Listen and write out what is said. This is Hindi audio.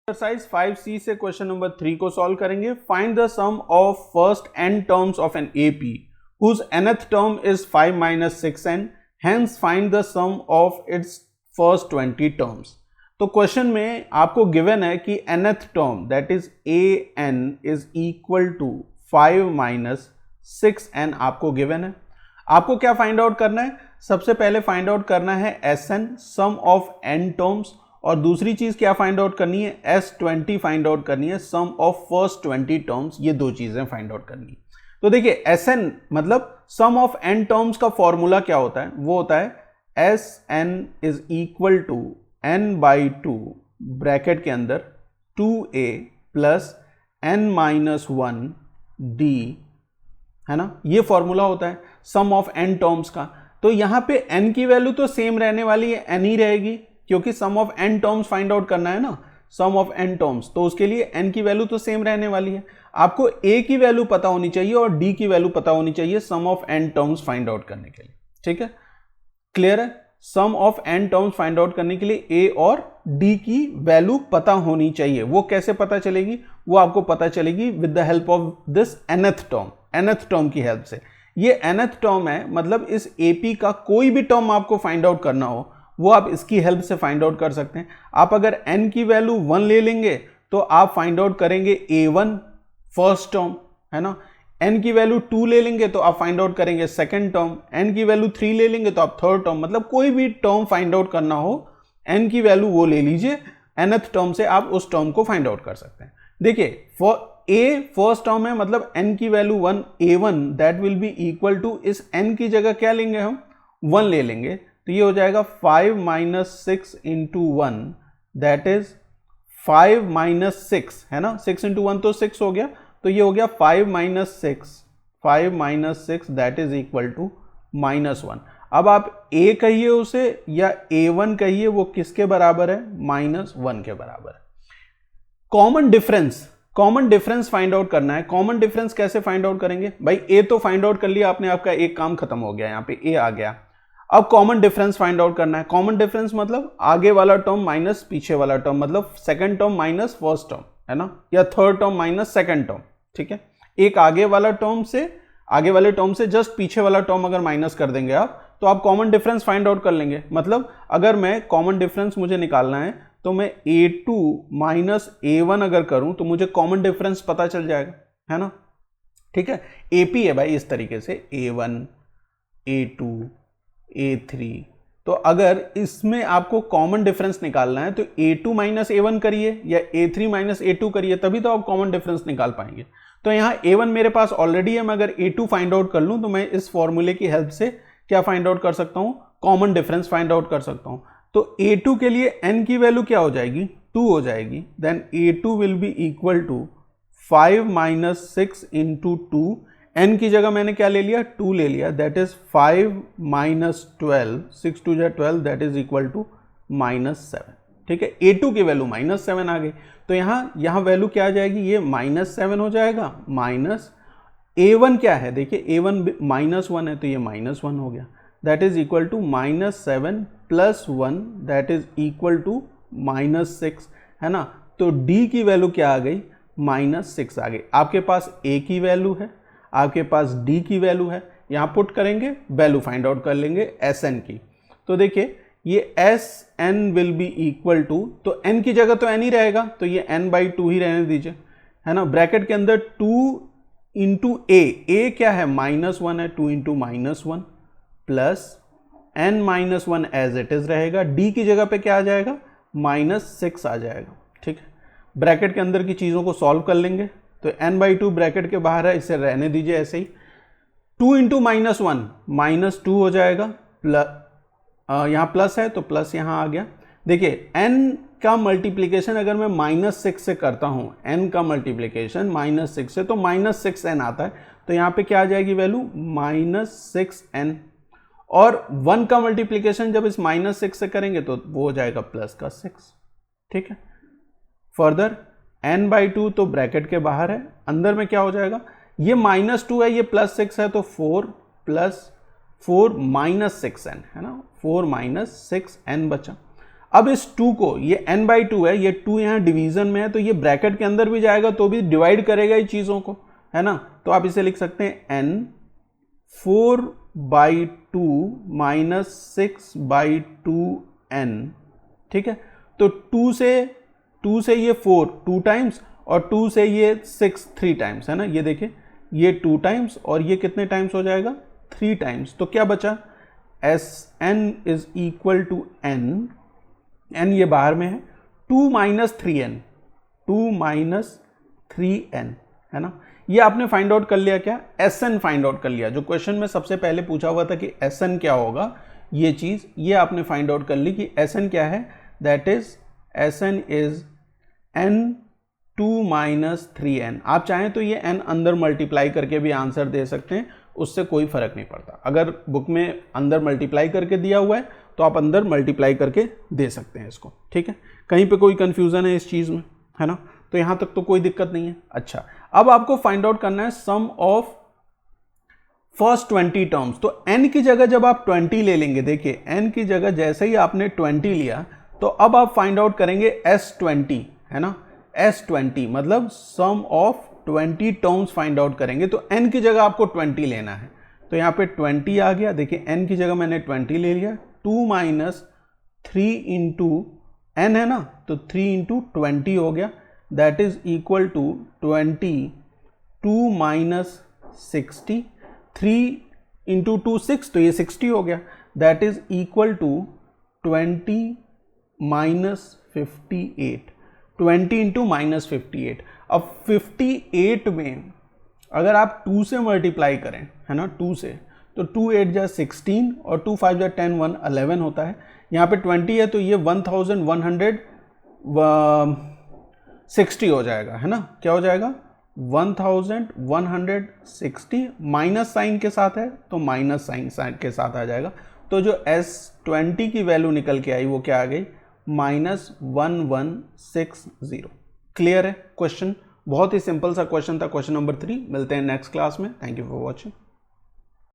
एक्सरसाइज 5C से क्वेश्चन नंबर 3 को सॉल्व करेंगे। Find the sum of first n terms of an AP whose nth term is 5 minus 6n, hence find the sum of its first 20 terms। तो क्वेश्चन में आपको गिवन है कि nth term that is an is equal to 5 minus 6n आपको गिवन है। आपको क्या फाइंड आउट करना है? सबसे पहले फाइंड आउट करना है Sn sum of n terms, और दूसरी चीज क्या फाइंड आउट करनी है? S20 फाइंड आउट करनी है, सम ऑफ फर्स्ट 20 टर्म्स। ये दो चीजें फाइंड आउट करनी है। तो देखिए Sn मतलब सम ऑफ n टर्म्स का फॉर्मूला क्या होता है? वो होता है Sn is equal to n by 2 bracket के अंदर 2a plus n minus 1 d, है ना। ये फॉर्मूला होता है सम ऑफ n टर्म्स का। तो यहां पे n की वैल्यू तो सेम रहने वाली है, n ही रहेगी, क्योंकि sum of n terms find out करना है ना, सम ऑफ n टर्म्स। तो उसके लिए n की वैल्यू तो सेम रहने वाली है। आपको a की वैल्यू पता होनी चाहिए और d की वैल्यू पता होनी चाहिए sum of n terms find out करने के लिए। ठीक है, क्लियर है? Sum of n terms find out करने के लिए a और d की वैल्यू पता होनी चाहिए। वो कैसे पता चलेगी? वो आपको पता चलेगी with the help of this nth term, nth term की हेल्प से। ये nth टर्म है, मतलब इस AP का कोई भी टर्म आपको फाइंड आउट करना हो वो आप इसकी हेल्प से फाइंड आउट कर सकते हैं। आप अगर n की वैल्यू 1 ले लेंगे तो आप फाइंड आउट करेंगे a1 फर्स्ट टर्म, है ना। n की वैल्यू 2 ले लेंगे तो आप फाइंड आउट करेंगे सेकंड टर्म, n की वैल्यू 3 ले लेंगे तो आप थर्ड टर्म। मतलब कोई भी टर्म फाइंड आउट करना हो n की वैल्यू वो ले लीजिए, nth टर्म से आप उस टर्म को फाइंड आउट कर सकते हैं। देखिए a फर्स्ट टर्म है, मतलब n की value 1 a1 that will be equal to, इस n की जगह क्या लेंगे हम? 1 ले लेंगे, तो ये हो जाएगा 5 minus 6 into 1 that is 5 minus 6, है ना। 6 इंटू 1 तो 6 हो गया, तो ये हो गया 5 minus 6, 5 minus 6 that is equal to minus 1। अब आप a कहिए उसे या a1 कहिए, वो किसके बराबर है? माइनस 1 के बराबर है। कॉमन डिफरेंस फाइंड आउट करना है। कॉमन डिफरेंस कैसे फाइंड आउट करेंगे भाई? a तो फाइंड आउट कर लिया आपने, आपका एक काम खत्म हो गया, यहाँ पे a आ गया। अब कॉमन डिफरेंस फाइंड आउट करना है। कॉमन डिफरेंस मतलब आगे वाला टर्म माइनस पीछे वाला टर्म, मतलब second term minus first term, है ना, या third term minus second term. ठीक है, एक आगे वाला टर्म से, आगे वाले टर्म से जस्ट पीछे वाला टर्म अगर माइनस कर देंगे आप, तो आप कॉमन डिफरेंस फाइंड आउट कर लेंगे। मतलब अगर मैं कॉमन डिफरेंस मुझे निकालना है तो मैं a2 माइनस a1 अगर करूं तो मुझे कॉमन डिफरेंस पता चल जाएगा, है ना। ठीक है, AP है भाई इस तरीके से a1 a2 a3। तो अगर इसमें आपको कॉमन डिफरेंस निकालना है तो a2 माइनस a1 करिए या a3 माइनस a2 करिए, तभी तो आप कॉमन डिफरेंस निकाल पाएंगे। तो यहाँ a1 मेरे पास ऑलरेडी है, मैं अगर a2 फाइंड आउट कर लूँ तो मैं इस फॉर्मूले की हेल्प से क्या फाइंड आउट कर सकता हूँ? कॉमन डिफरेंस फाइंड आउट कर सकता हूँ। तो a2 के लिए n की वैल्यू क्या हो जाएगी? 2 हो जाएगी। Then a2 will be equal to 5 minus 6 into 2, n की जगह मैंने क्या ले लिया? 2 ले लिया, दैट इज 5 माइनस 12, 6 टू जा 12 that is equal to minus 7। ठीक है, a2 की वैल्यू माइनस 7 आ गई, तो यहाँ वैल्यू क्या आ जाएगी? ये माइनस 7 हो जाएगा, माइनस a1 क्या है? देखिए a1 माइनस 1 है, तो ये माइनस 1 हो गया, that is equal to minus 7 plus 1 that is equal to minus 6, है ना। तो d की वैल्यू क्या आ गई? माइनस 6 आ गई। आपके पास a की वैल्यू है, आपके पास d की वैल्यू है, यहाँ पुट करेंगे, वैल्यू फाइंड आउट कर लेंगे Sn की। तो देखिए ये Sn will be equal to, तो n की जगह तो n ही रहेगा, तो ये n बाई 2 ही रहने दीजिए, है ना। ब्रैकेट के अंदर 2 इंटू a क्या है? माइनस 1 है, 2 into minus 1 plus n minus 1 as it is रहेगा, d की जगह पे क्या आ जाएगा? माइनस 6 आ जाएगा। ठीक है, ब्रैकेट के अंदर की चीज़ों को सॉल्व कर लेंगे, तो n बाई 2 ब्रैकेट के बाहर है, इसे रहने दीजिए ऐसे ही। 2 इंटू माइनस 1 माइनस 2 हो जाएगा, यहाँ प्लस है तो प्लस यहाँ आ गया। देखिए n का मल्टीप्लीकेशन अगर मैं माइनस 6 से करता हूँ, n का मल्टीप्लीकेशन माइनस 6 से, तो माइनस 6n आता है, तो यहाँ पे क्या आ जाएगी वैल्यू? Minus 6n। और 1 का मल्टीप्लीकेशन जब इस माइनस 6 से करेंगे तो वो हो जाएगा प्लस का 6। ठीक है, फर्दर n बाई 2 तो ब्रैकेट के बाहर है, अंदर में क्या हो जाएगा? ये माइनस 2 है, ये प्लस 6 है, तो 4 प्लस 4 माइनस 6n, है ना, 4 माइनस 6n बचा। अब इस 2 को, ये n/2 है, ये 2 यहाँ डिवीजन में है तो ये ब्रैकेट के अंदर भी जाएगा तो भी डिवाइड करेगा ये चीज़ों को, है ना। तो आप इसे लिख सकते हैं n 4/2 माइनस 6/2n, ठीक है। तो 2 से ये 4 2 टाइम्स और 2 से ये 6 3 टाइम्स, है ना। ये देखिए ये 2 टाइम्स और ये कितने टाइम्स हो जाएगा 3 टाइम्स। तो क्या बचा Sn is equal to n, n ये बाहर में है, 2 माइनस 3n, 2 माइनस 3n, है ना। ये आपने फाइंड आउट कर लिया क्या, Sn फाइंड आउट कर लिया। जो क्वेश्चन में सबसे पहले पूछा हुआ था कि Sn क्या होगा, ये चीज़ ये आपने फाइंड आउट कर ली कि Sn क्या है, that is Sn is n 2 minus 3n। आप चाहें तो ये n अंदर मल्टीप्लाई करके भी आंसर दे सकते हैं, उससे कोई फर्क नहीं पड़ता। अगर बुक में अंदर मल्टीप्लाई करके दिया हुआ है तो आप अंदर मल्टीप्लाई करके दे सकते हैं इसको, ठीक है। कहीं पे कोई कंफ्यूजन है इस चीज़ में, है ना। तो यहाँ तक तो कोई दिक्कत नहीं है। अच्छा, अब आपको फाइंड आउट करना है सम ऑफ फर्स्ट 20 टर्म्स। तो n की जगह जब आप 20 ले लेंगे, देखिए n की जगह जैसे ही आपने 20 लिया तो अब आप फाइंड आउट करेंगे S20, है ना। S20 मतलब sum of 20 terms find out करेंगे। तो n की जगह आपको 20 लेना है, तो यहाँ पे 20 आ गया। देखिए n की जगह मैंने 20 ले लिया, 2 माइनस 3 इंटू n है ना, तो 3 इंटू 20 हो गया, that is equal to 20, 2 minus 60, 3 into 2 6, तो ये 60 हो गया, that is equal to 20 minus 58, 20 into minus 58। अब 58 में अगर आप 2 से मल्टीप्लाई करें, है ना, 2 से, तो 2 8 जा 16 और 2 5 जा 10 1 11 होता है। यहाँ पे 20 है तो ये 1160 हो जाएगा, है ना। क्या हो जाएगा 1160, माइनस साइन के साथ है तो माइनस साइन के साथ आ जाएगा। तो जो S20 की वैल्यू निकल के आई वो क्या आ गई, -1160। क्लियर है क्वेश्चन, बहुत ही सिंपल सा क्वेश्चन था, क्वेश्चन नंबर 3। मिलते हैं नेक्स्ट क्लास में। Thank you for watching.